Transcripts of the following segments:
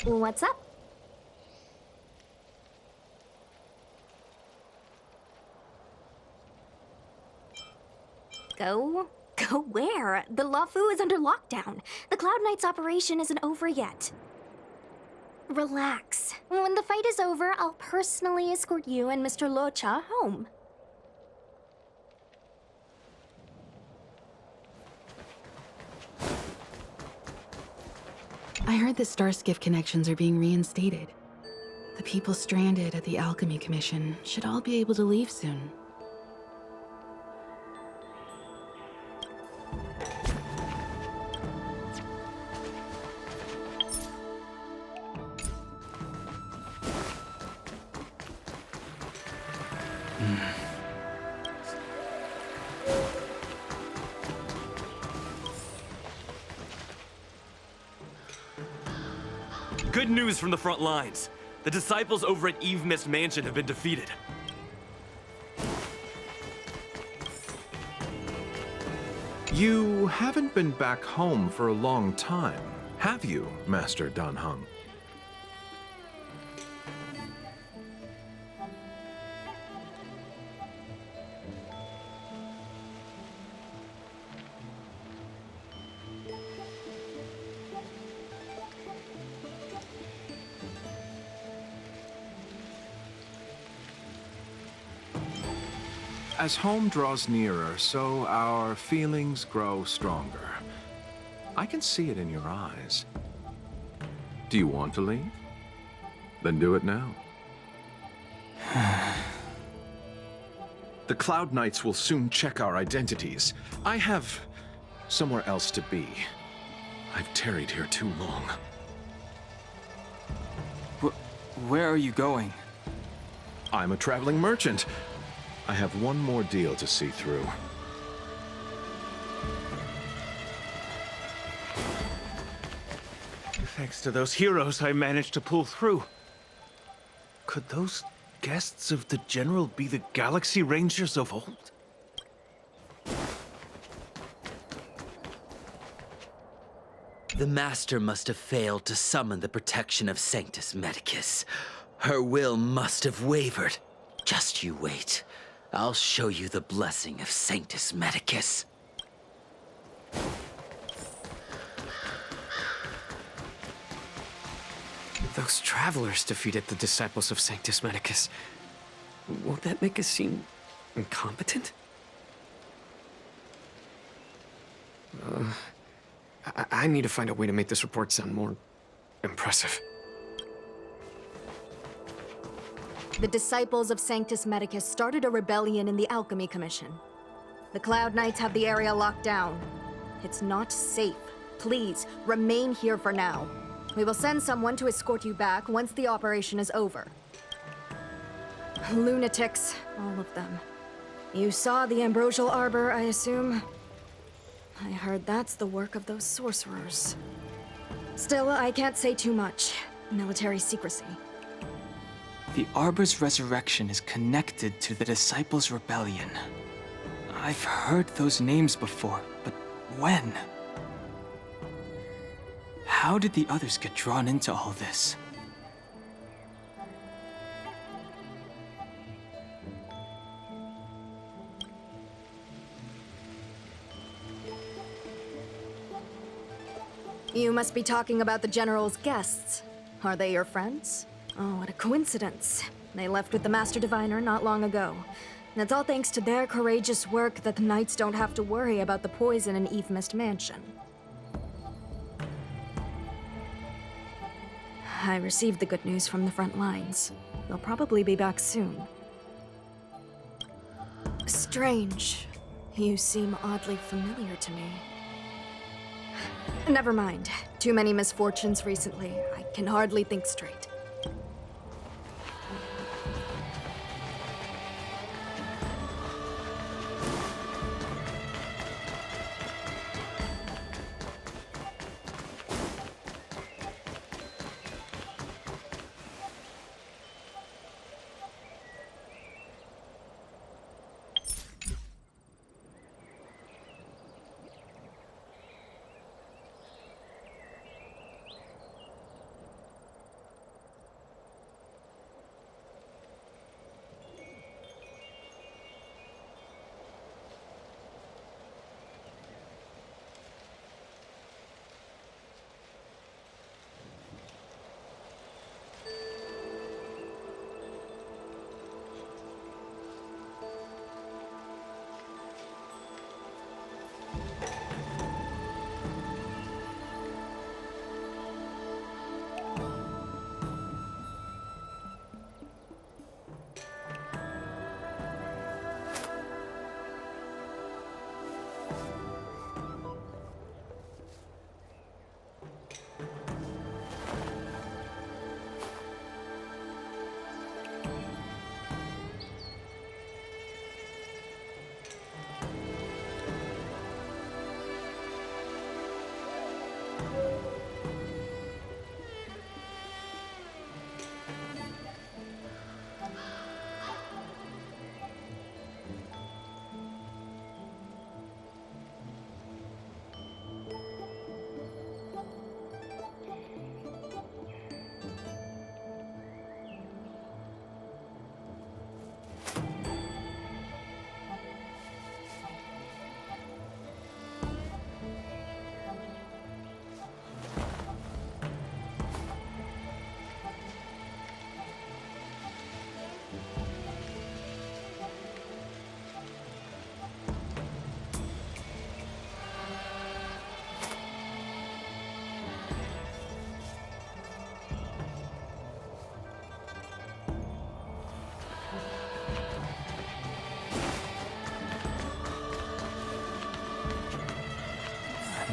What's up? Go? Go where? The Lafu is under lockdown. The Cloud Knight's operation isn't over yet. Relax. When the fight is over, I'll personally escort you and Mr. Locha home. I heard the Starskiff connections are being reinstated. The people stranded at the Alchemy Commission should all be able to leave soon. Good news from the front lines. The disciples over at Eve Mist Mansion have been defeated. You haven't been back home for a long time, have you, Master Dan Heng? As home draws nearer, so our feelings grow stronger. I can see it in your eyes. Do you want to leave? Then do it now. The Cloud Knights will soon check our identities. I have somewhere else to be. I've tarried here too long. Where are you going? I'm a traveling merchant. I have one more deal to see through. Thanks to those heroes, I managed to pull through. Could those guests of the General be the Galaxy Rangers of old? The Master must have failed to summon the protection of Sanctus Medicus. Her will must have wavered. Just you wait. I'll show you the blessing of Sanctus Medicus. Those travelers defeated the disciples of Sanctus Medicus. Won't that make us seem incompetent? I need to find a way to make this report sound more impressive. The disciples of Sanctus Medicus started a rebellion in the Alchemy Commission. The Cloud Knights have the area locked down. It's not safe. Please, remain here for now. We will send someone to escort you back once the operation is over. Lunatics, all of them. You saw the Ambrosial Arbor, I assume? I heard that's the work of those sorcerers. Still, I can't say too much. Military secrecy. The Arbor's resurrection is connected to the Disciples' Rebellion. I've heard those names before, but when? How did the others get drawn into all this? You must be talking about the General's guests. Are they your friends? Oh, what a coincidence. They left with the Master Diviner not long ago. And it's all thanks to their courageous work that the Knights don't have to worry about the poison in Eve Mist Mansion. I received the good news from the front lines. They'll probably be back soon. Strange. You seem oddly familiar to me. Never mind. Too many misfortunes recently. I can hardly think straight.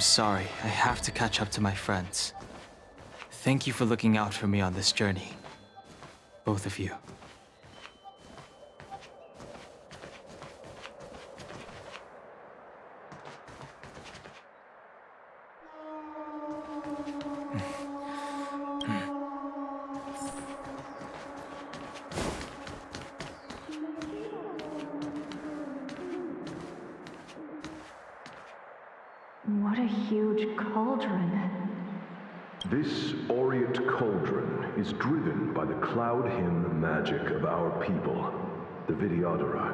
I'm sorry. I have to catch up to my friends. Thank you for looking out for me on this journey. Both of you. What a huge cauldron. This aureate cauldron is driven by the cloud hymn magic of our people, the Vidyadhara.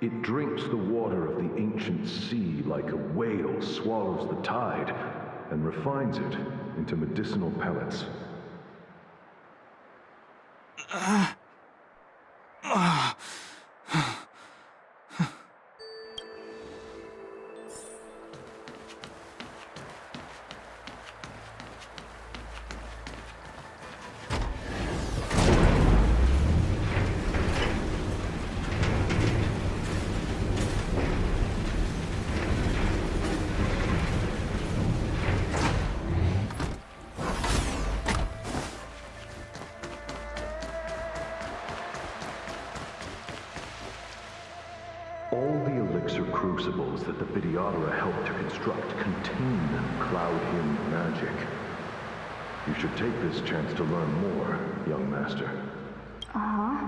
It drinks the water of the ancient sea like a whale swallows the tide and refines it into medicinal pellets. All the elixir crucibles that the Vidyadhara helped to construct contain cloud hymn magic. You should take this chance to learn more, young master. Uh-huh.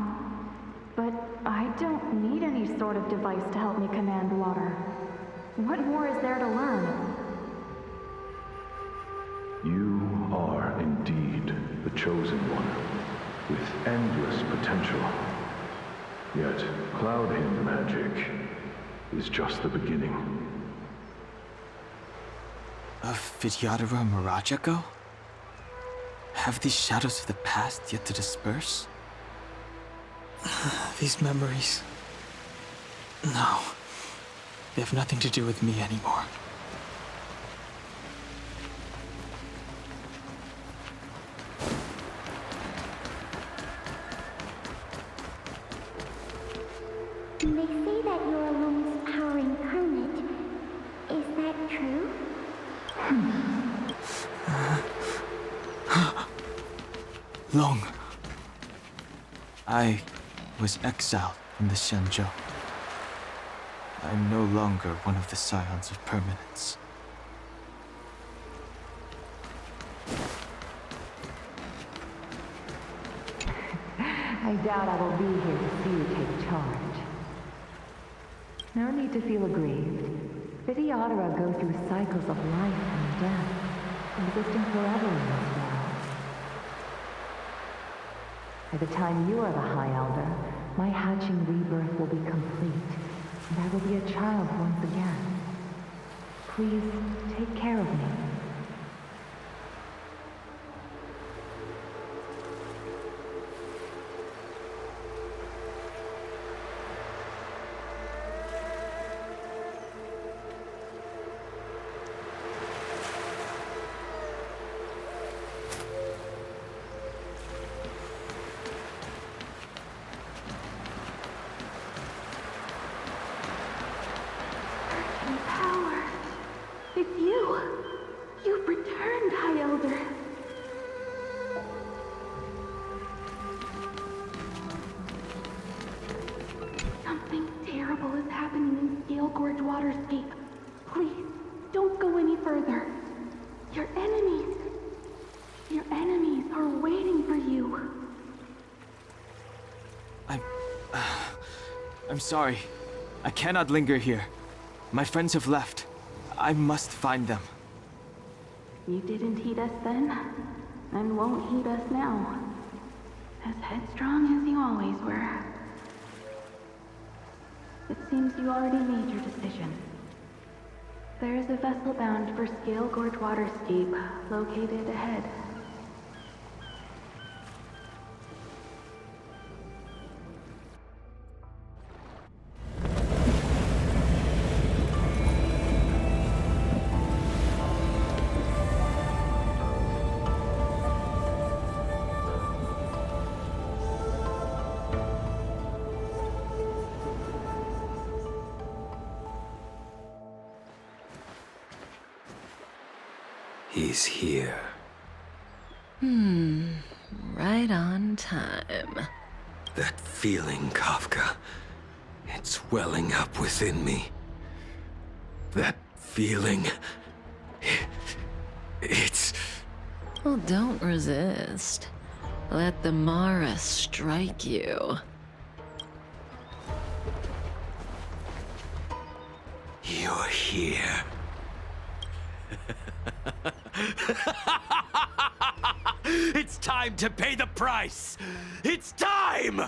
But I don't need any sort of device to help me command water. What more is there to learn? You are indeed the chosen one, with endless potential. Yet, cloud hymn magic is just the beginning. Of Vidyadhara Mirajago? Have these shadows of the past yet to disperse? These memories... No. They have nothing to do with me anymore. They say that you're Lung's power incarnate. Is that true? Long. I was exiled from the Shenzhou. I'm no longer one of the Scions of Permanence. I doubt I will be here to see you take charge. No need to feel aggrieved. Vidyadhara go through cycles of life and death, existing forever in this world. By the time you are the High Elder, my hatching rebirth will be complete, and I will be a child once again. Please take care of me. Power. It's you. You've returned, High Elder. Something terrible is happening in Scale Gorge Waterscape. Please, don't go any further. Your enemies are waiting for you. I'm sorry. I cannot linger here. My friends have left. I must find them. You didn't heed us then, and won't heed us now. As headstrong as you always were. It seems you already made your decision. There is a vessel bound for Scale Gorge Waterscape, located ahead. He's here. Right on time. That feeling, Kafka. It's welling up within me. That feeling. It's... Well, don't resist. Let the Mara strike you. You're here. It's time to pay the price! It's time!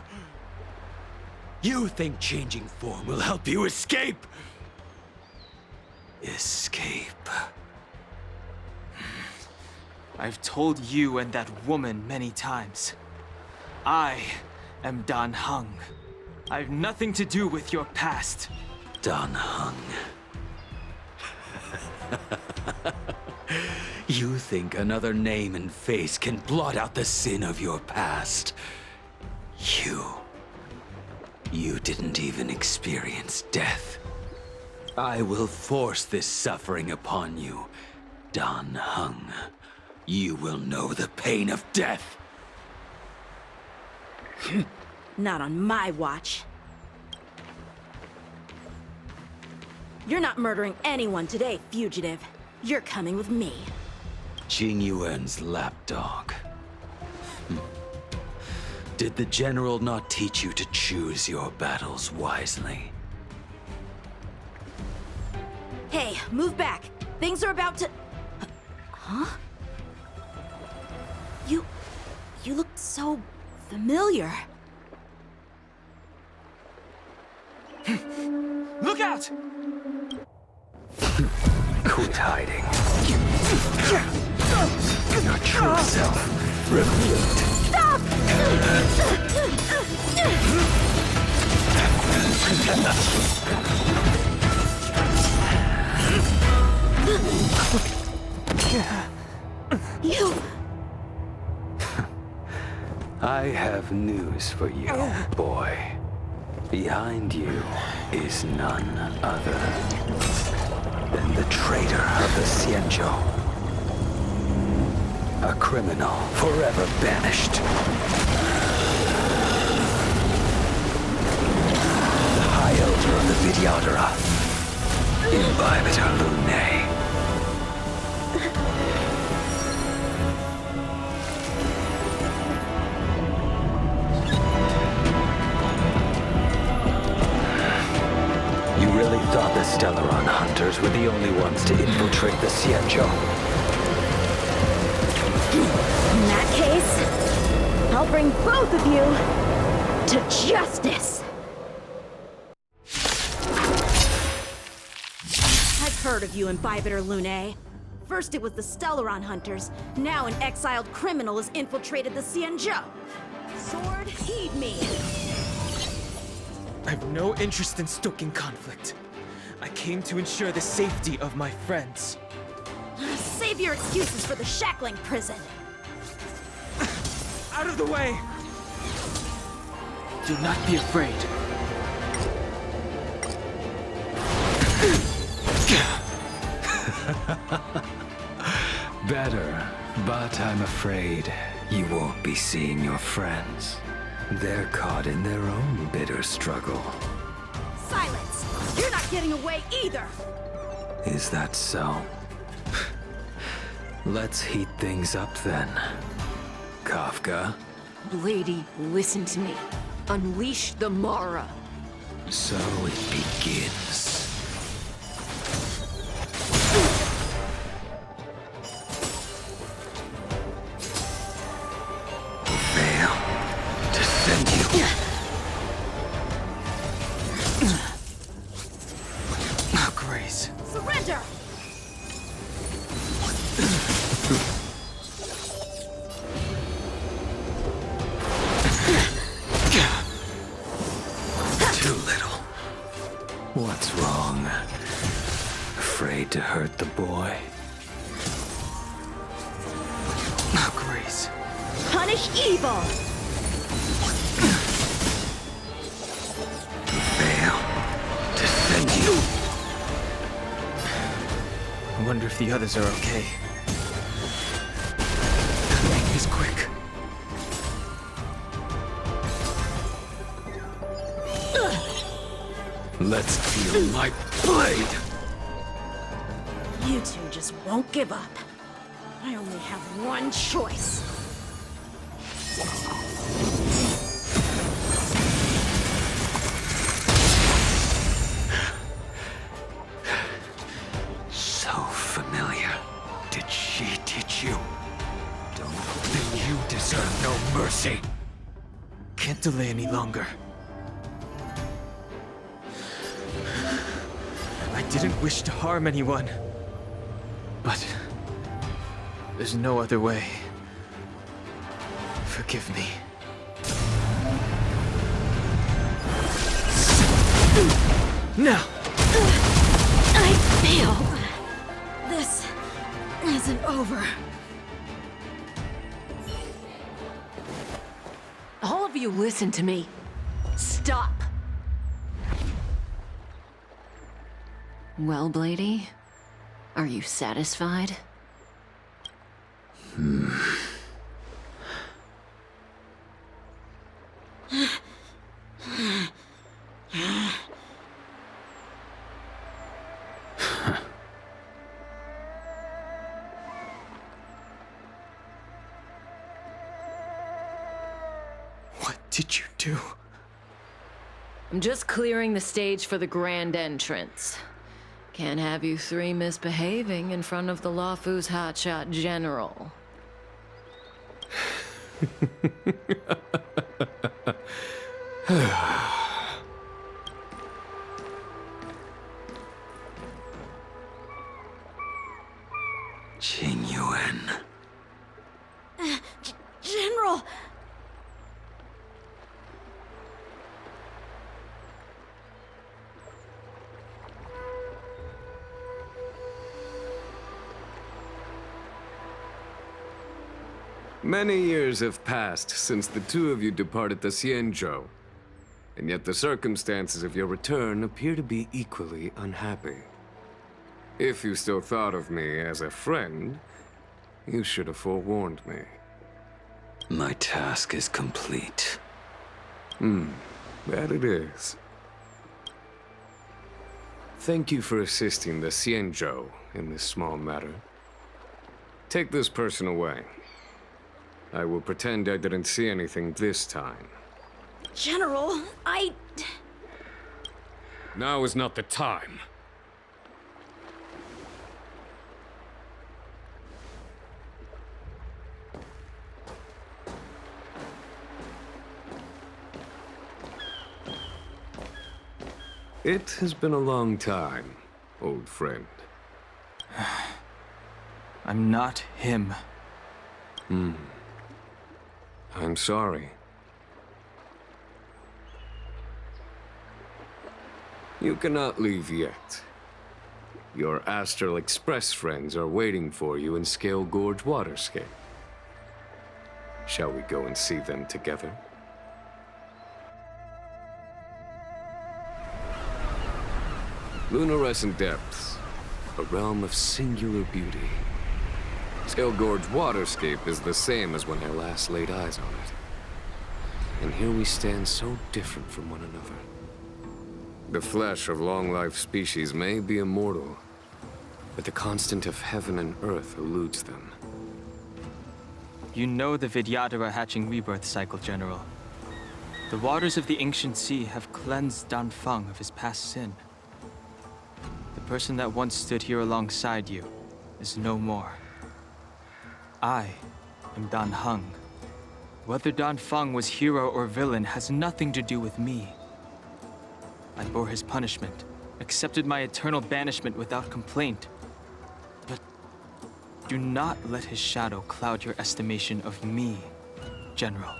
You think changing form will help you escape? Escape. I've told you and that woman many times. I am Dan Heng. I've nothing to do with your past. Dan Heng. You think another name and face can blot out the sin of your past? You didn't even experience death. I will force this suffering upon you, Dan Heng. You will know the pain of death. Not on my watch. You're not murdering anyone today, fugitive. You're coming with me. Jing Yuan's lapdog. Did the General not teach you to choose your battles wisely? Hey, move back. Things are about to... Huh? You look so familiar. Look out! Quit hiding. Your true self revealed. Stop! You... I have news for you, boy. Behind you is none other than the traitor of the Xianzhou. A criminal forever banished. The High Elder of the Vidyadhara. Imbibitor Lunae. You really thought the Stellaron hunters were the only ones to infiltrate the Xianzhou? In that case, I'll bring both of you to justice! I've heard of you, Imbibitor Lunae. First it was the Stellaron hunters, now an exiled criminal has infiltrated the Xianzhou. Sword, heed me! I have no interest in stoking conflict. I came to ensure the safety of my friends. Save your excuses for the shackling prison. Out of the way! Do not be afraid. Better, but I'm afraid you won't be seeing your friends. They're caught in their own bitter struggle. Silence! You're not getting away either! Is that so? Let's heat things up then. Kafka? Lady, listen to me. Unleash the Mara. So it begins. Grace. Surrender! Too little. What's wrong? Afraid to hurt the boy? Grace. Punish evil! Fail to send you. I wonder if the others are okay. Let's feel my blade! You two just won't give up. I only have one choice. So familiar. Did she teach you? Then you deserve no mercy. Can't delay any longer. I didn't wish to harm anyone. But there's no other way. Forgive me. Now! I failed. This isn't over. All of you listen to me. Stop. Well, Blady, are you satisfied? What did you do? I'm just clearing the stage for the grand entrance. Can't have you three misbehaving in front of the Lafu's hotshot general. Qingyuan. General! Many years have passed since the two of you departed the Xianzhou, and yet the circumstances of your return appear to be equally unhappy. If you still thought of me as a friend, you should have forewarned me. My task is complete. That it is. Thank you for assisting the Xianzhou in this small matter. Take this person away. I will pretend I didn't see anything this time. General, Now is not the time. It has been a long time, old friend. I'm not him. I'm sorry. You cannot leave yet. Your Astral Express friends are waiting for you in Scale Gorge Waterscape. Shall we go and see them together? Lunarescent Depths, a realm of singular beauty. Scale Gorge Waterscape is the same as when I last laid eyes on it. And here we stand so different from one another. The flesh of long-life species may be immortal, but the constant of heaven and earth eludes them. You know the Vidyadhara hatching rebirth cycle, General. The waters of the ancient sea have cleansed Danfeng of his past sin. The person that once stood here alongside you is no more. I am Dan Heng. Whether Danfeng was hero or villain has nothing to do with me. I bore his punishment, accepted my eternal banishment without complaint. But do not let his shadow cloud your estimation of me, General.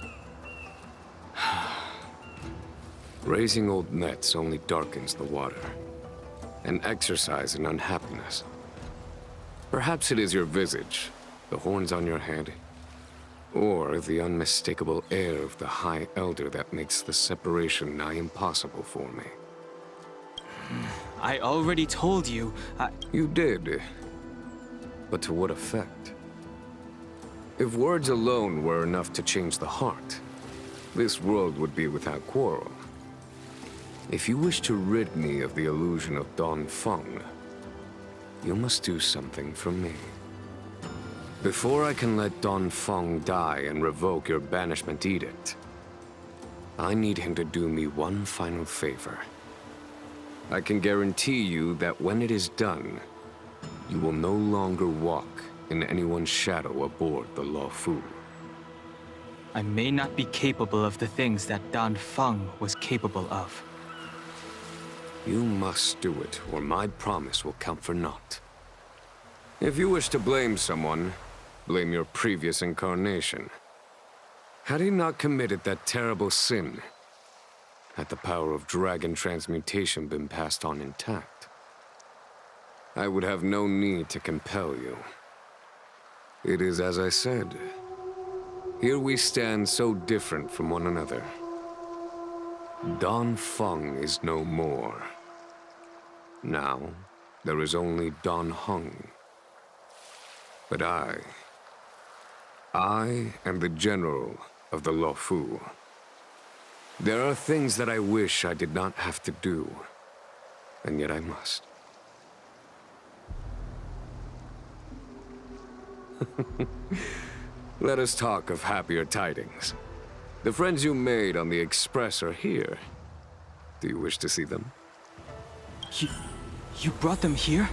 Raising old nets only darkens the water, an exercise in unhappiness. Perhaps it is your visage, the horns on your head, or the unmistakable air of the High Elder that makes the separation nigh impossible for me. I already told you, You did. But to what effect? If words alone were enough to change the heart, this world would be without quarrel. If you wish to rid me of the illusion of Don Feng, you must do something for me. Before I can let Don Feng die and revoke your banishment edict, I need him to do me one final favor. I can guarantee you that when it is done, you will no longer walk in anyone's shadow aboard the Luofu. I may not be capable of the things that Don Feng was capable of. You must do it, or my promise will count for naught. If you wish to blame someone, blame your previous incarnation. Had he not committed that terrible sin, had the power of dragon transmutation been passed on intact, I would have no need to compel you. It is as I said. Here we stand so different from one another. Don Feng is no more. Now, there is only Don Heng. But I am the general of the Luofu. There are things that I wish I did not have to do, and yet I must. Let us talk of happier tidings. The friends you made on the Express are here. Do you wish to see them? You brought them here?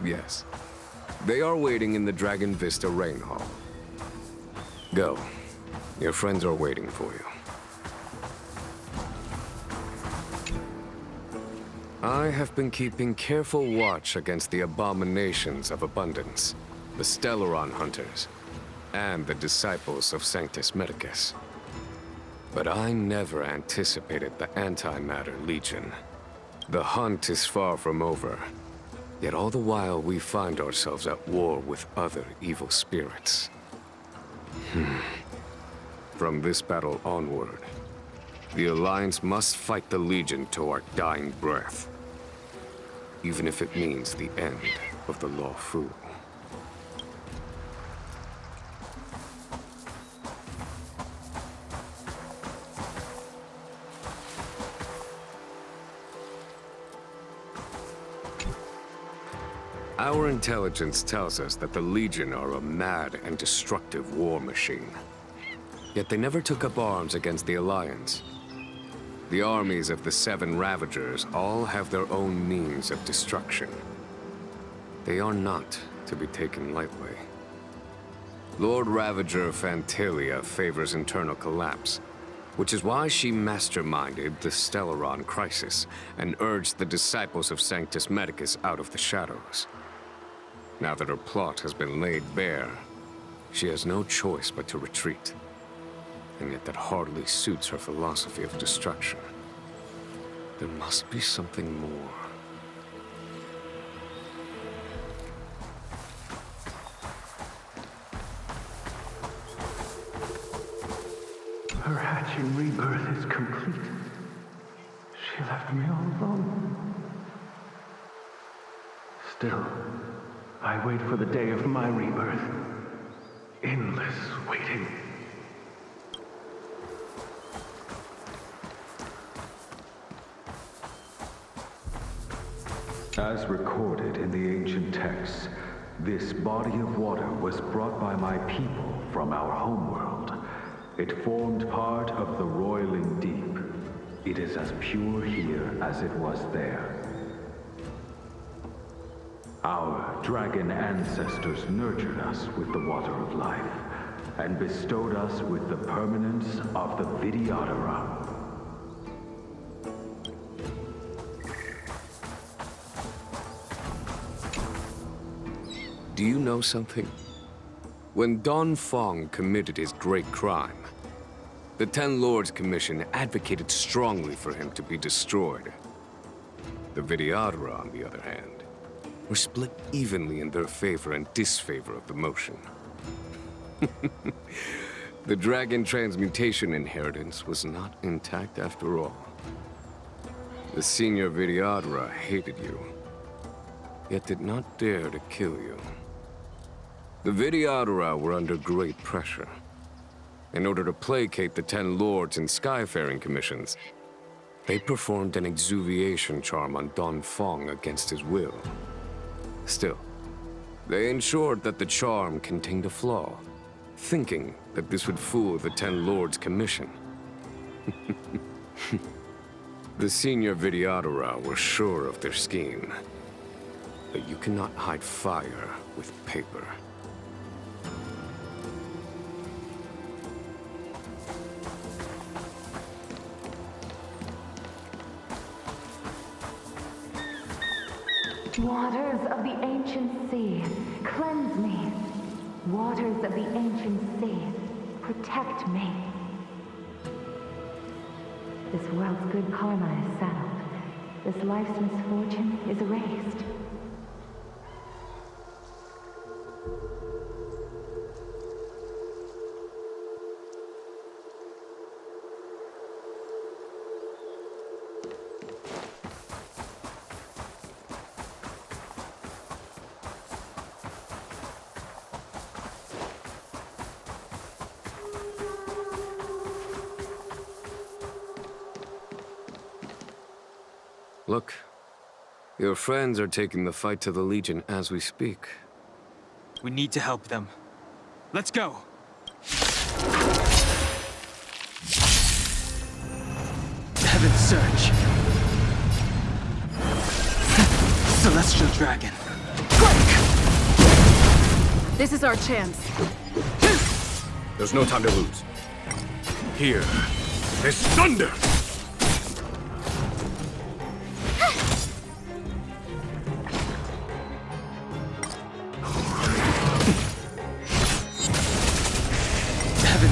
Yes. They are waiting in the Dragon Vista Rain Hall. Go. Your friends are waiting for you. I have been keeping careful watch against the abominations of abundance, the Stellaron hunters, and the disciples of Sanctus Medicus. But I never anticipated the Antimatter Legion. The hunt is far from over, yet all the while we find ourselves at war with other evil spirits. From this battle onward, the Alliance must fight the Legion to our dying breath, even if it means the end of the Luofu. Our intelligence tells us that the Legion are a mad and destructive war machine. Yet they never took up arms against the Alliance. The armies of the Seven Ravagers all have their own means of destruction. They are not to be taken lightly. Lord Ravager Fantalia favors internal collapse, which is why she masterminded the Stellaron crisis and urged the disciples of Sanctus Medicus out of the shadows. Now that her plot has been laid bare, she has no choice but to retreat. And yet that hardly suits her philosophy of destruction. There must be something more. Her hatching rebirth is complete. She left me all alone. Still, I wait for the day of my rebirth. Endless waiting. As recorded in the ancient texts, this body of water was brought by my people from our homeworld. It formed part of the roiling deep. It is as pure here as it was there. Our dragon ancestors nurtured us with the water of life, and bestowed us with the permanence of the Vidyadhara. Do you know something? When Don Feng committed his great crime, the Ten Lords Commission advocated strongly for him to be destroyed. The Vidyadhara, on the other hand, were split evenly in their favor and disfavor of the motion. The dragon transmutation inheritance was not intact after all. The senior Vidyadhara hated you, yet did not dare to kill you. The Vidyadhara were under great pressure. In order to placate the Ten Lords and Skyfaring Commissions, They performed an exuviation charm on Don Fong against his will. Still, they ensured that the charm contained a flaw, thinking that this would fool the Ten Lords' commission. The senior Vidyadhara were sure of their scheme. But you cannot hide fire with paper. Waters of the ancient sea, cleanse me. Waters of the ancient sea, protect me. This world's good karma is settled. This life's misfortune is erased. Look, your friends are taking the fight to the Legion as we speak. We need to help them. Let's go! Heaven's Surge. Celestial Dragon. Break! This is our chance. There's no time to lose. Here is thunder!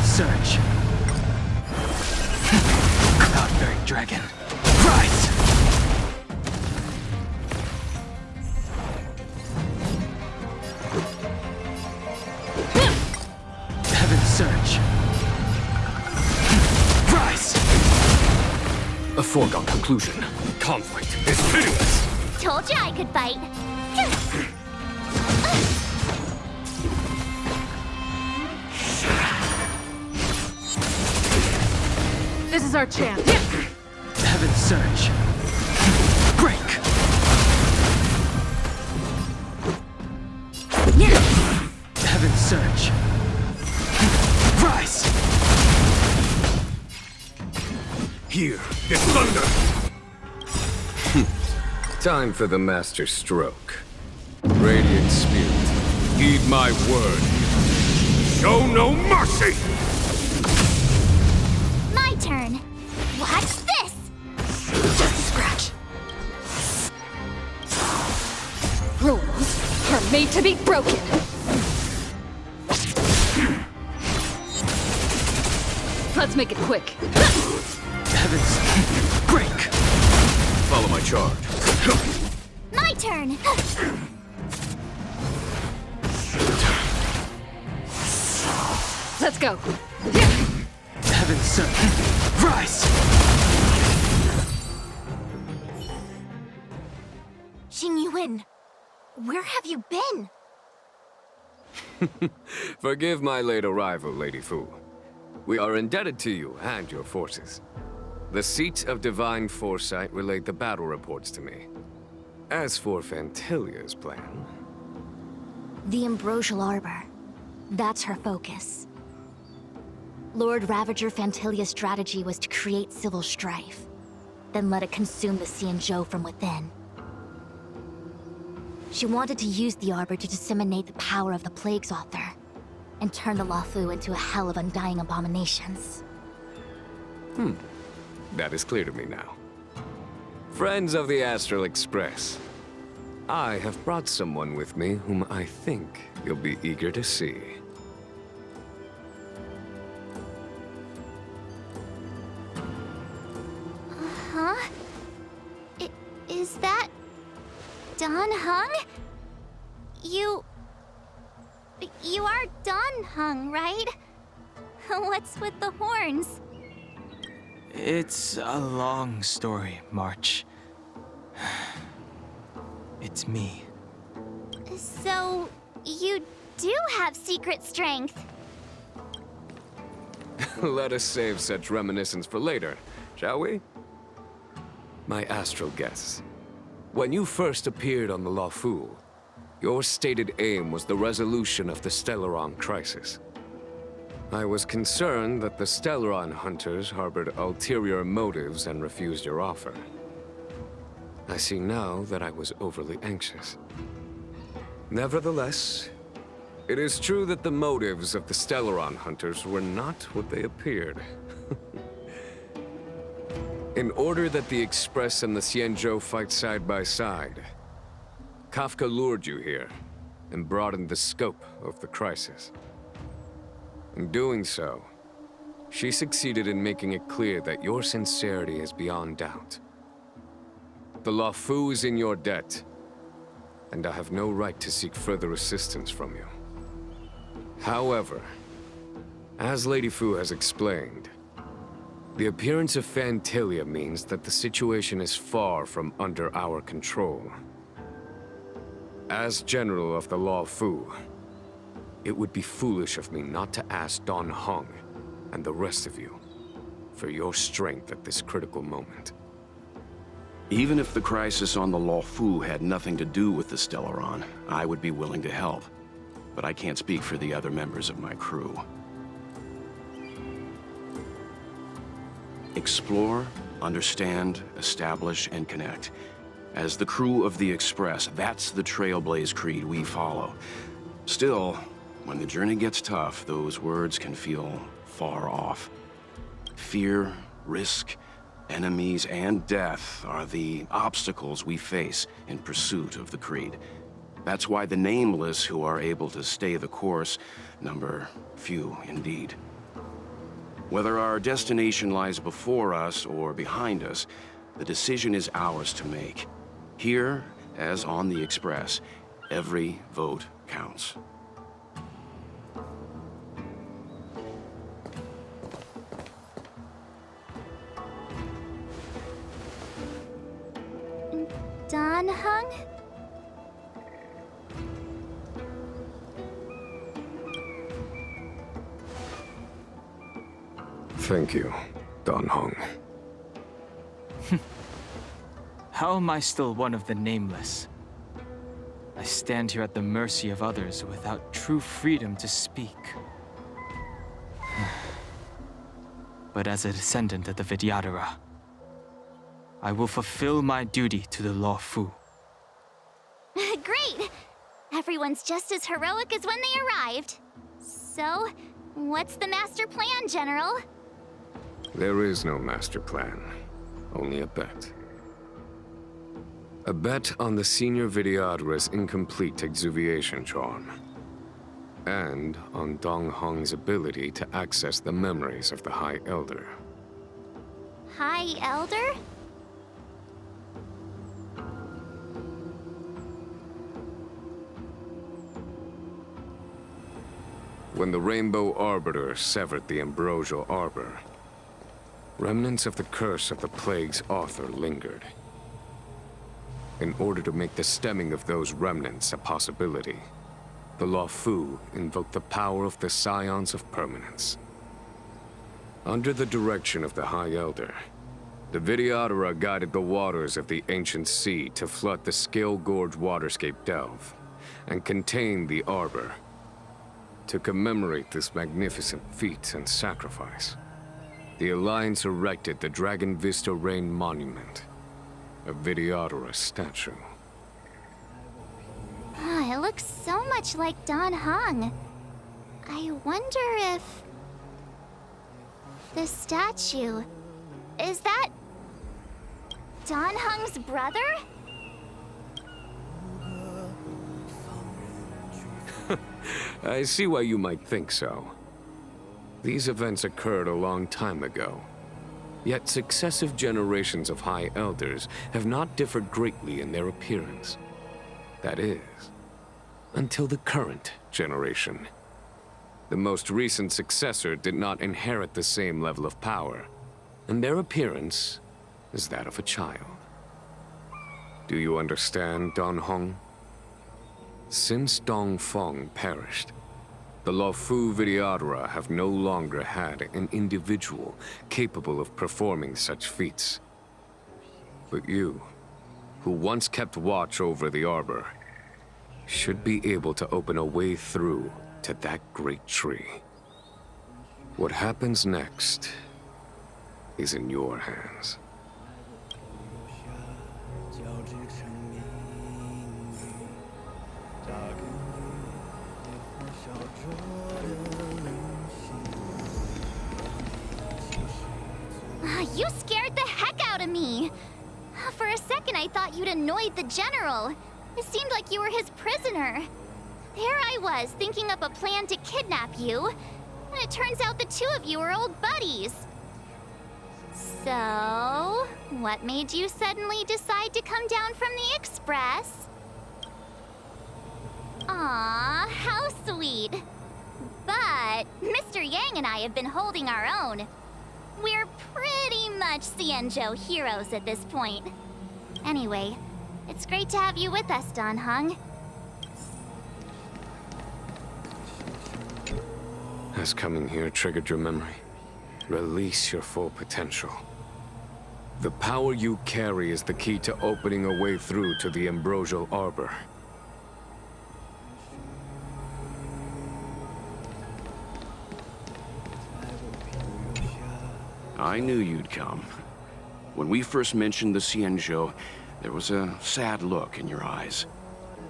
Surge. Cloud-bearing dragon. Rise! Heaven's Surge. Rise! A foregone conclusion. Conflict is pitiless! Told you I could fight. This is our chance. Heaven's Surge. Break! Heaven's Surge. Rise! Here is thunder! Time for the Master Stroke. Radiant Spirit, heed my word. Show no mercy! My turn. Watch this! Just a scratch. Rules are made to be broken. Let's make it quick. Heavens, break! Follow my charge. My turn! Let's go. Heaven's Surge, rise! Xing Yuan, where have you been? Forgive my late arrival, Lady Fu. We are indebted to you and your forces. The Seat of Divine Foresight relayed the battle reports to me. As for Fantilia's plan... The Ambrosial Arbor. That's her focus. Lord Ravager Fantilia's strategy was to create civil strife, then let it consume the Xianzhou from within. She wanted to use the Arbor to disseminate the power of the Plague's author, and turn the Luofu into a hell of undying abominations. That is clear to me now. Friends of the Astral Express, I have brought someone with me whom I think you'll be eager to see. Huh? Is that... Don Hung? You are Don Hung, right? What's with the horns? It's a long story, March. It's me. So, you do have secret strength. Let us save such reminiscence for later, shall we? My astral guess. When you first appeared on the Lawfu, your stated aim was the resolution of the Stellaron crisis. I was concerned that the Stellaron hunters harbored ulterior motives and refused your offer. I see now that I was overly anxious. Nevertheless, it is true that the motives of the Stellaron hunters were not what they appeared. In order that the Express and the Xianzhou fight side by side, Kafka lured you here and broadened the scope of the crisis. In doing so, she succeeded in making it clear that your sincerity is beyond doubt. The Lawfu is in your debt, and I have no right to seek further assistance from you. However, as Lady Fu has explained, the appearance of Phantilia means that the situation is far from under our control. As General of the Lawfu, it would be foolish of me not to ask Dan Heng and the rest of you for your strength at this critical moment. Even if the crisis on the Lawfu had nothing to do with the Stellaron, I would be willing to help. But I can't speak for the other members of my crew. Explore, understand, establish, and connect. As the crew of the Express, that's the Trailblaze creed we follow. Still, when the journey gets tough, those words can feel far off. Fear, risk, enemies, and death are the obstacles we face in pursuit of the creed. That's why the nameless who are able to stay the course number few indeed. Whether our destination lies before us or behind us, the decision is ours to make. Here, as on the Express, every vote counts. Dan Heng? Thank you, Dan Heng. How am I still one of the nameless? I stand here at the mercy of others without true freedom to speak. But as a descendant of the Vidyadhara, I will fulfill my duty to the Lawfu. Great! Everyone's just as heroic as when they arrived. So, what's the master plan, General? There is no master plan, only a bet. A bet on the senior Vidyadhara's incomplete exuviation charm, and on Dong Hong's ability to access the memories of the High Elder. High Elder? When the Rainbow Arbiter severed the Ambrosial Arbor, remnants of the curse of the Plague's author lingered. In order to make the stemming of those remnants a possibility, the Lawfu invoked the power of the Scions of Permanence. Under the direction of the High Elder, the Vidyadhara guided the waters of the ancient sea to flood the Scale Gorge waterscape delve and contain the Arbor. To commemorate this magnificent feat and sacrifice, the Alliance erected the Dragon Vista Rain Monument, a Vidyadhara statue. Ah, it looks so much like Dan Heng. I wonder if... the statue... is that... Dan Heng's brother? I see why you might think so. These events occurred a long time ago. Yet successive generations of High Elders have not differed greatly in their appearance. That is, until the current generation. The most recent successor did not inherit the same level of power, and their appearance is that of a child. Do you understand, Dan Heng? Since Dong Feng perished, the Lawfu Vidyadhara have no longer had an individual capable of performing such feats. But you, who once kept watch over the arbor, should be able to open a way through to that great tree. What happens next is in your hands. You scared the heck out of me! For a second, I thought you'd annoyed the General. It seemed like you were his prisoner. There I was, thinking up a plan to kidnap you. And it turns out the two of you are old buddies. So, what made you suddenly decide to come down from the Express? Aw, how sweet. But Mr. Yang and I have been holding our own. We're pretty much Xianzhou heroes at this point. Anyway, it's great to have you with us, Dan Heng. Has coming here triggered your memory? Release your full potential. The power you carry is the key to opening a way through to the Ambrosial Arbor. I knew you'd come. When we first mentioned the Xianzhou, there was a sad look in your eyes.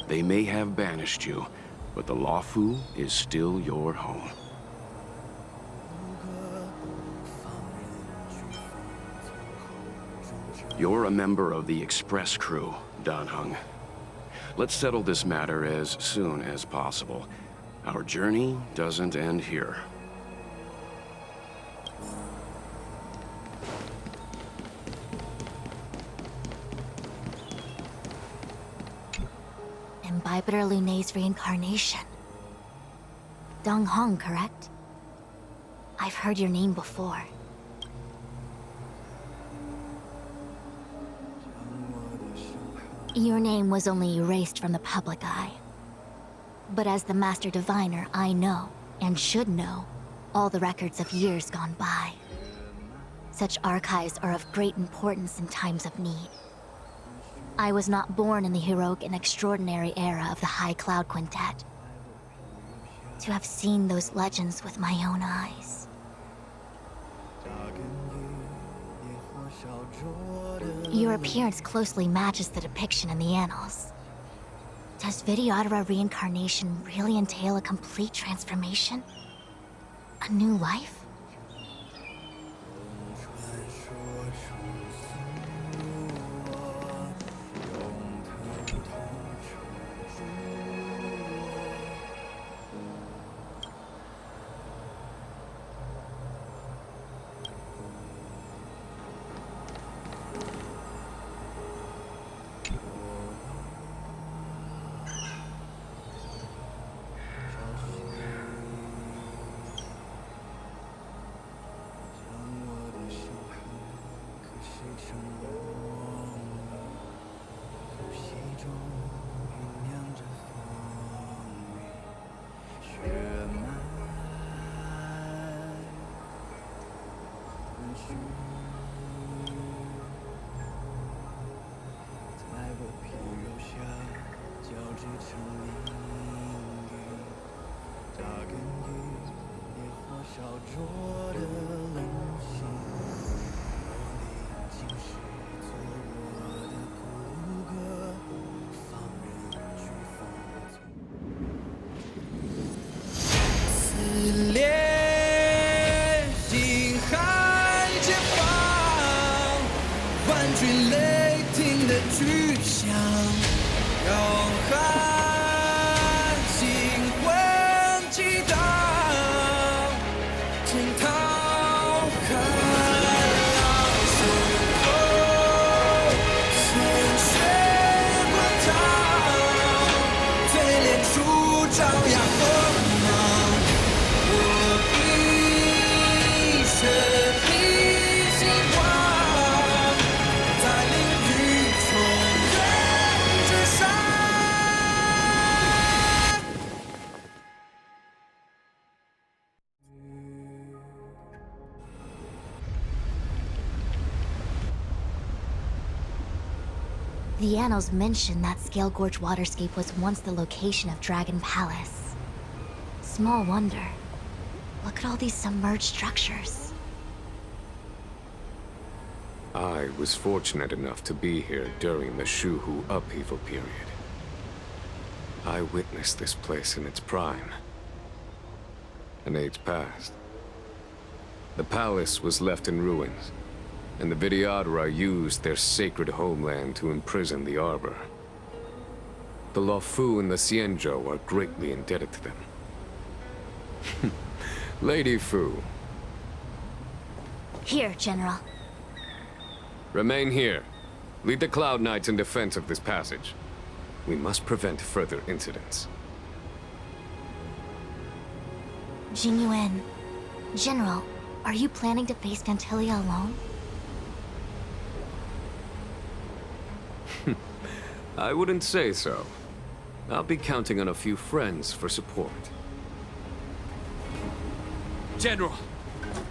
They may have banished you, but the Luofu is still your home. You're a member of the Express crew, Dan Heng. Let's settle this matter as soon as possible. Our journey doesn't end here. Imbibitor Lunay's reincarnation. Dong Hong, correct? I've heard your name before. Your name was only erased from the public eye. But as the Master Diviner, I know, and should know, all the records of years gone by. Such archives are of great importance in times of need. I was not born in the heroic and extraordinary era of the High Cloud Quintet. To have seen those legends with my own eyes. Your appearance closely matches the depiction in the annals. Does Vidyadhara reincarnation really entail a complete transformation? A new life? The annals mention that Scale Gorge waterscape was once the location of Dragon Palace. Small wonder. Look at all these submerged structures. I was fortunate enough to be here during the Shuhu upheaval period. I witnessed this place in its prime. An age passed. The palace was left in ruins, and the Vidyadhara used their sacred homeland to imprison the Arbor. The Luofu and the Xianzhou are greatly indebted to them. Lady Fu. Here, General. Remain here. Lead the Cloud Knights in defense of this passage. We must prevent further incidents. Jingyuan. General, are you planning to face Fantilia alone? I wouldn't say so. I'll be counting on a few friends for support. General,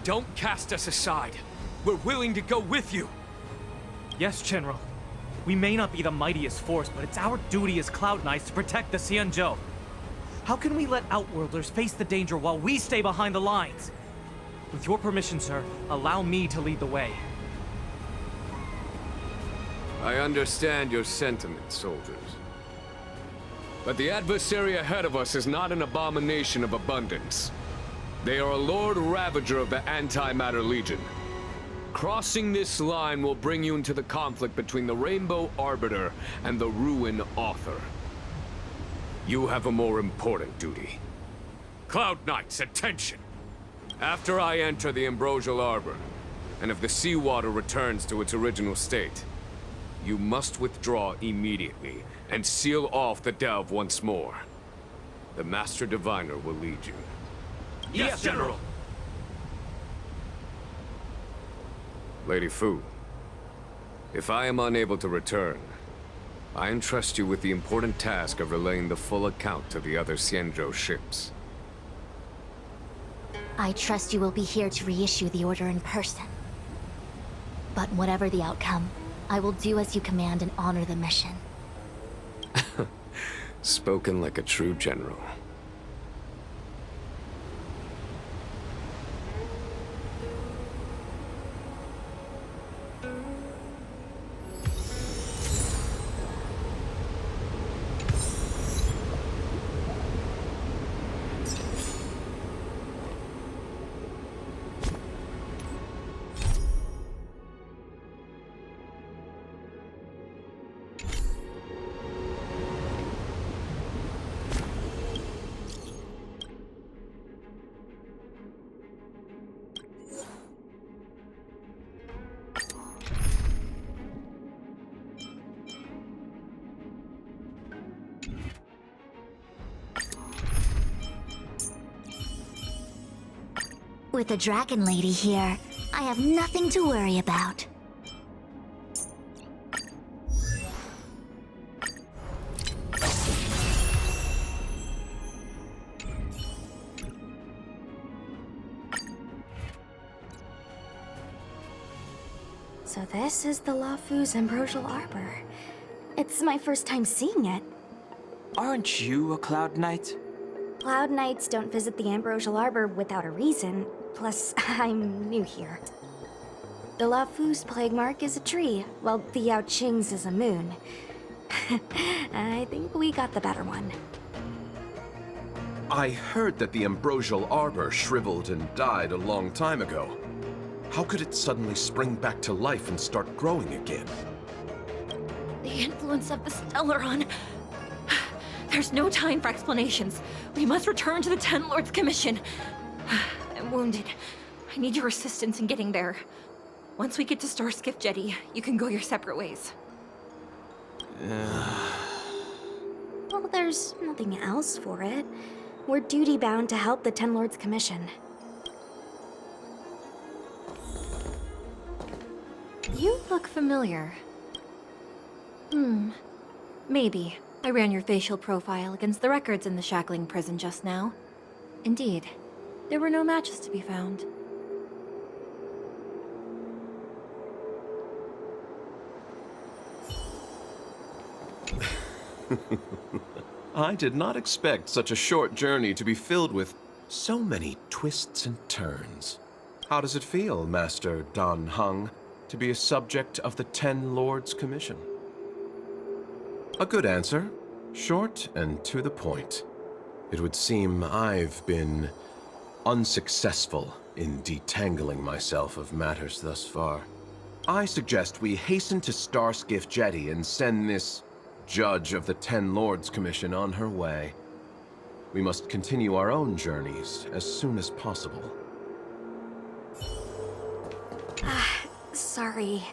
don't cast us aside. We're willing to go with you. Yes, General. We may not be the mightiest force, but it's our duty as Cloud Knights to protect the Xianzhou. How can we let Outworlders face the danger while we stay behind the lines? With your permission, sir, allow me to lead the way. I understand your sentiments, soldiers. But the adversary ahead of us is not an abomination of abundance. They are a Lord Ravager of the Antimatter Legion. Crossing this line will bring you into the conflict between the Rainbow Arbiter and the Ruin Author. You have a more important duty. Cloud Knights, attention! After I enter the Ambrosial Arbor, and if the seawater returns to its original state, you must withdraw immediately and seal off the delve once more. The Master Diviner will lead you. Yes, General! Lady Fu, if I am unable to return, I entrust you with the important task of relaying the full account to the other Xianzhou ships. I trust you will be here to reissue the order in person. But whatever the outcome, I will do as you command and honor the mission. Spoken like a true general. With the Dragon Lady here, I have nothing to worry about. So this is the Luofu's Ambrosial Arbor. It's my first time seeing it. Aren't you a Cloud Knight? Cloud Knights don't visit the Ambrosial Arbor without a reason. Plus, I'm new here. The Luofu's plague mark is a tree, while the Yao Qing's is a moon. I think we got the better one. I heard that the Ambrosial Arbor shriveled and died a long time ago. How could it suddenly spring back to life and start growing again? The influence of the Stellaron. There's no time for explanations. We must return to the Ten Lords Commission. I'm wounded. I need your assistance in getting there. Once we get to Starskiff Jetty, you can go your separate ways. Well, there's nothing else for it. We're duty-bound to help the Ten Lords Commission. You look familiar. Maybe. I ran your facial profile against the records in the shackling prison just now. Indeed, there were no matches to be found. I did not expect such a short journey to be filled with so many twists and turns. How does it feel, Master Dan Heng, to be a subject of the Ten Lords Commission? A good answer. Short and to the point. It would seem I've been unsuccessful in detangling myself of matters thus far. I suggest we hasten to Starskiff Jetty and send this judge of the Ten Lords Commission on her way. We must continue our own journeys as soon as possible. Sorry.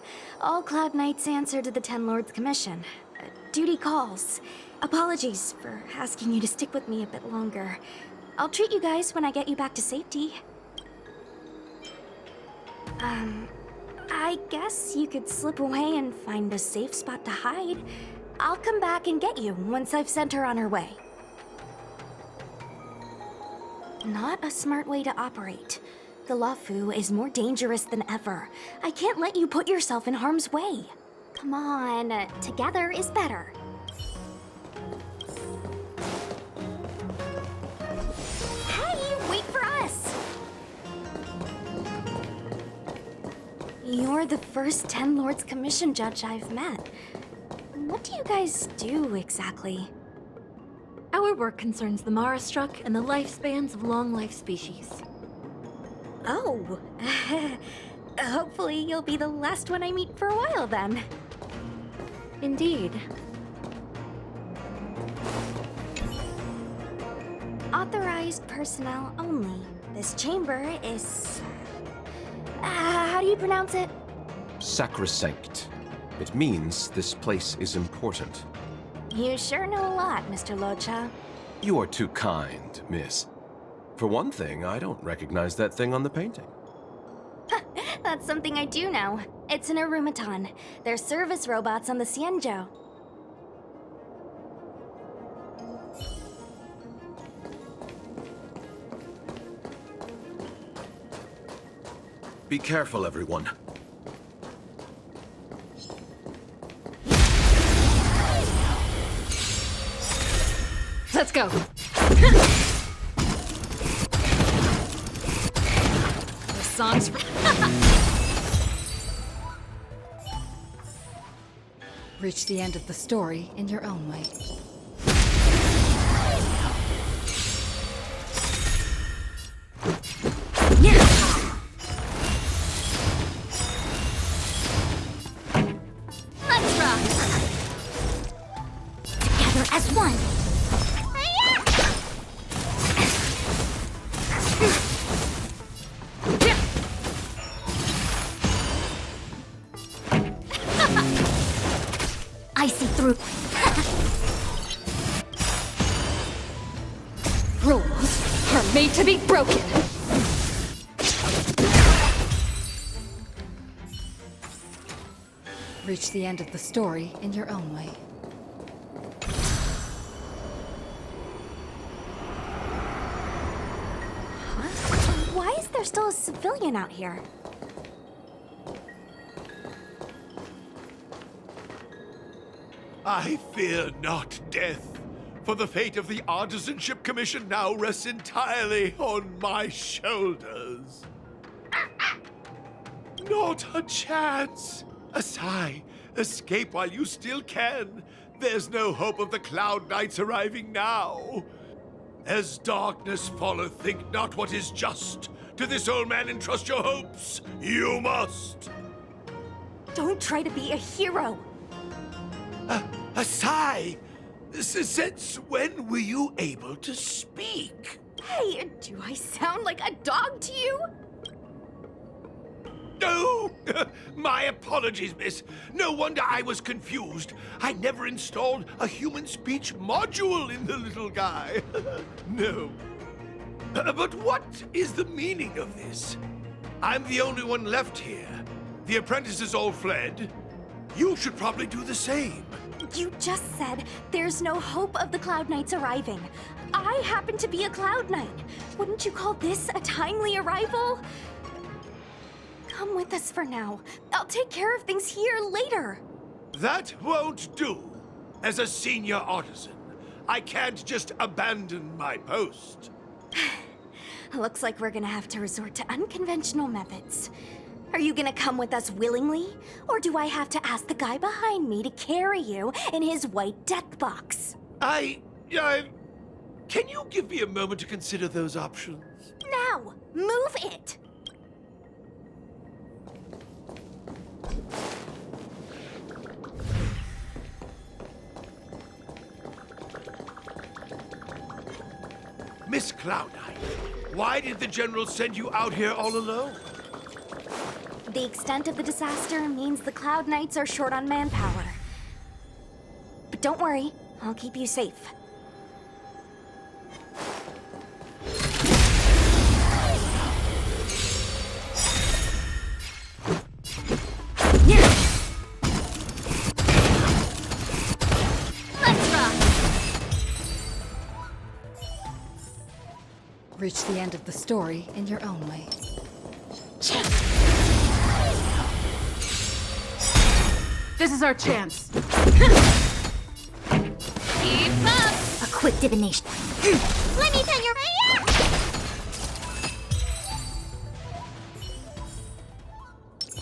All Cloud Knights answer to the Ten Lords Commission. Duty calls. Apologies for asking you to stick with me a bit longer. I'll treat you guys when I get you back to safety. I guess you could slip away and find a safe spot to hide. I'll come back and get you once I've sent her on her way. Not a smart way to operate. The Luofu is more dangerous than ever. I can't let you put yourself in harm's way. Come on, together is better. Hey, wait for us! You're the first Ten Lords Commission judge I've met. What do you guys do exactly? Our work concerns the Marastruck and the lifespans of long-life species. Oh, hopefully you'll be the last one I meet for a while then. Indeed. Authorized personnel only. This chamber is... how do you pronounce it? Sacrosanct. It means this place is important. You sure know a lot, Mr. Locha. You are too kind, miss. For one thing, I don't recognize that thing on the painting. That's something I do know. It's an Arumaton. They're service robots on the Xianzhou. Be careful, everyone. Let's go. This song's reach the end of the story in your own way. Let's rock! Together as one! I see through. Rules are made to be broken. Reach the end of the story in your own way. Why is there still a civilian out here? I fear not death, for the fate of the Artisanship Commission now rests entirely on my shoulders. Not a chance! Asai, escape while you still can. There's no hope of the Cloud Knights arriving now. As darkness falleth, think not what is just. To this old man entrust your hopes. You must. Don't try to be a hero. Asai! Since when were you able to speak? Hey, do I sound like a dog to you? No! My apologies, miss. No wonder I was confused. I never installed a human speech module in the little guy. No. But what is the meaning of this? I'm the only one left here. The apprentices all fled. You should probably do the same. You just said there's no hope of the Cloud Knights arriving. I happen to be a Cloud Knight. Wouldn't you call this a timely arrival? Come with us for now. I'll take care of things here later. That won't do. As a senior artisan, I can't just abandon my post. Looks like we're gonna have to resort to unconventional methods. Are you gonna come with us willingly? Or do I have to ask the guy behind me to carry you in his white death box? Can you give me a moment to consider those options? Now! Move it! Miss Cloud Knight, why did the General send you out here all alone? The extent of the disaster means the Cloud Knights are short on manpower. But don't worry, I'll keep you safe. Reach the end of the story in your own way. This is our chance. Keep up! A quick divination. Let me tell your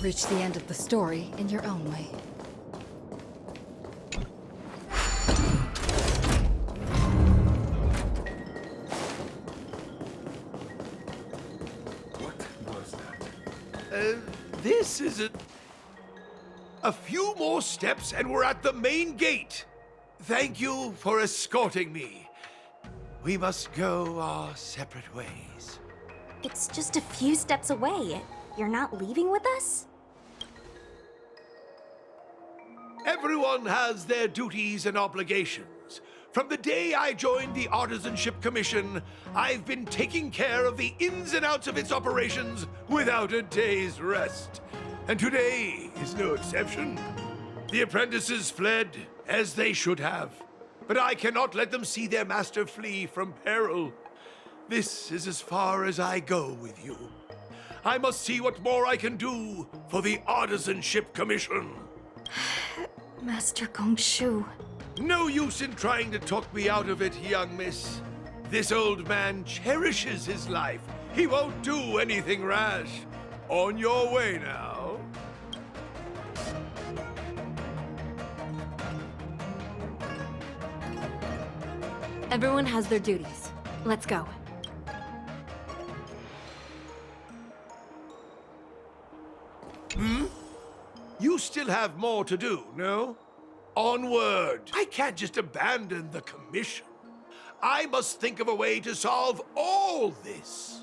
Reach the end of the story in your own way. This is a few more steps and we're at the main gate. Thank you for escorting me. We must go our separate ways. It's just a few steps away. You're not leaving with us? Everyone has their duties and obligations. From the day I joined the Artisanship Commission, I've been taking care of the ins and outs of its operations without a day's rest. And today is no exception. The apprentices fled, as they should have. But I cannot let them see their master flee from peril. This is as far as I go with you. I must see what more I can do for the Artisanship Commission. Master Gongshu. No use in trying to talk me out of it, young miss. This old man cherishes his life. He won't do anything rash. On your way now. Everyone has their duties. Let's go. You still have more to do, no? Onward! I can't just abandon the commission. I must think of a way to solve all this.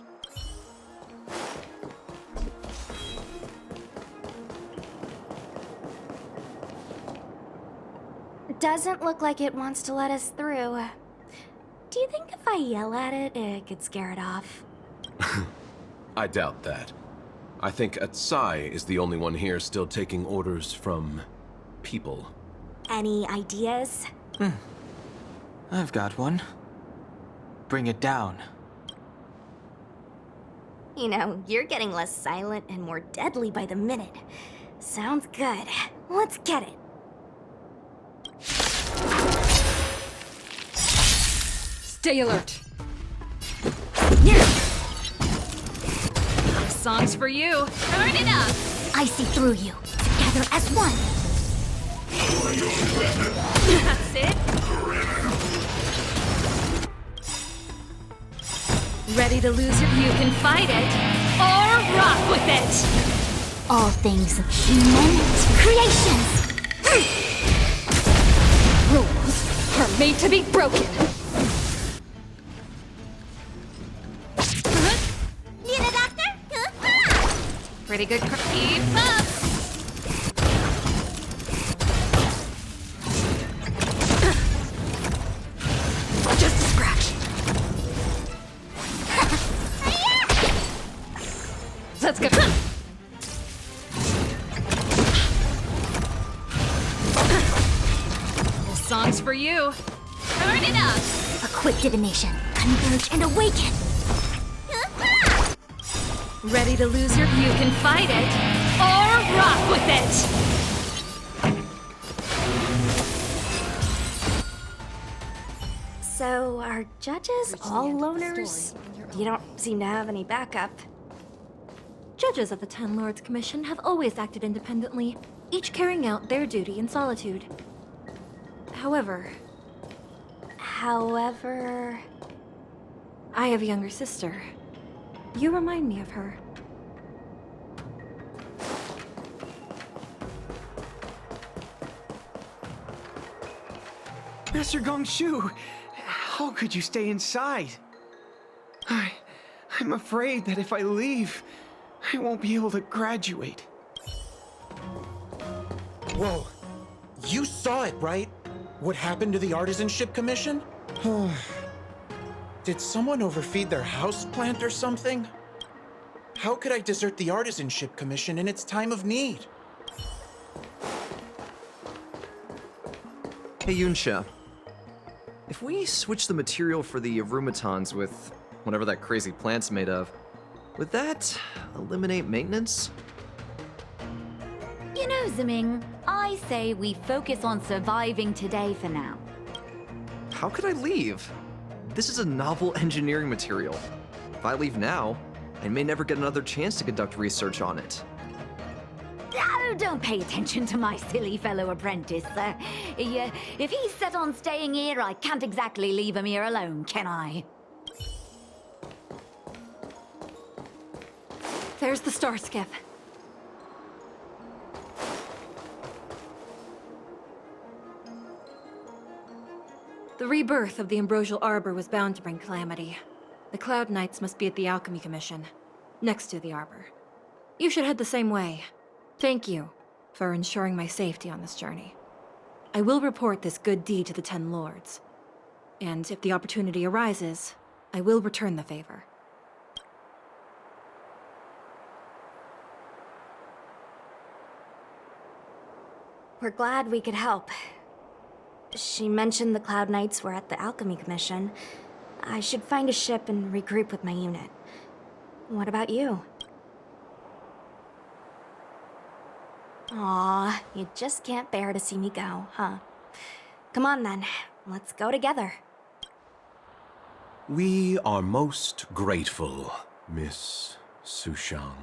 Doesn't look like it wants to let us through. Do you think if I yell at it, it could scare it off? I doubt that. I think Atsai is the only one here still taking orders from people. Any ideas? I've got one. Bring it down. You know, you're getting less silent and more deadly by the minute. Sounds good. Let's get it. Stay alert. Song's for you. Turn it up! I see through you. Together as one. That's it. Ready to lose it? You can fight it, or rock with it! All things human creations. Rules are made to be broken. Need a doctor? Pretty good. Keep up! Just a scratch. Let's go. This song's for you. Turn it up! A quick divination. Converge and awaken. Ready to lose your... You can fight it, or rock with it! So, are judges all loners? You don't seem to have any backup. Judges of the Ten Lords Commission have always acted independently, each carrying out their duty in solitude. However, I have a younger sister. You remind me of her. Master Gongshu, how could you stay inside? I'm afraid that if I leave, I won't be able to graduate. Whoa. You saw it, right? What happened to the Artisanship Commission? Did someone overfeed their houseplant or something? How could I desert the Artisanship Commission in its time of need? Hey Yunsha, if we switch the material for the aromatons with whatever that crazy plant's made of, would that eliminate maintenance? You know, Ziming, I say we focus on surviving today for now. How could I leave? This is a novel engineering material. If I leave now, I may never get another chance to conduct research on it. Oh, don't pay attention to my silly fellow apprentice. If he's set on staying here, I can't exactly leave him here alone, can I? There's the star skiff. The rebirth of the Ambrosial Arbor was bound to bring calamity. The Cloud Knights must be at the Alchemy Commission, next to the Arbor. You should head the same way. Thank you for ensuring my safety on this journey. I will report this good deed to the Ten Lords. And if the opportunity arises, I will return the favor. We're glad we could help. She mentioned the Cloud Knights were at the Alchemy Commission. I should find a ship and regroup with my unit. What about you? Aw, you just can't bear to see me go, huh? Come on then, let's go together. We are most grateful, Miss Sushang.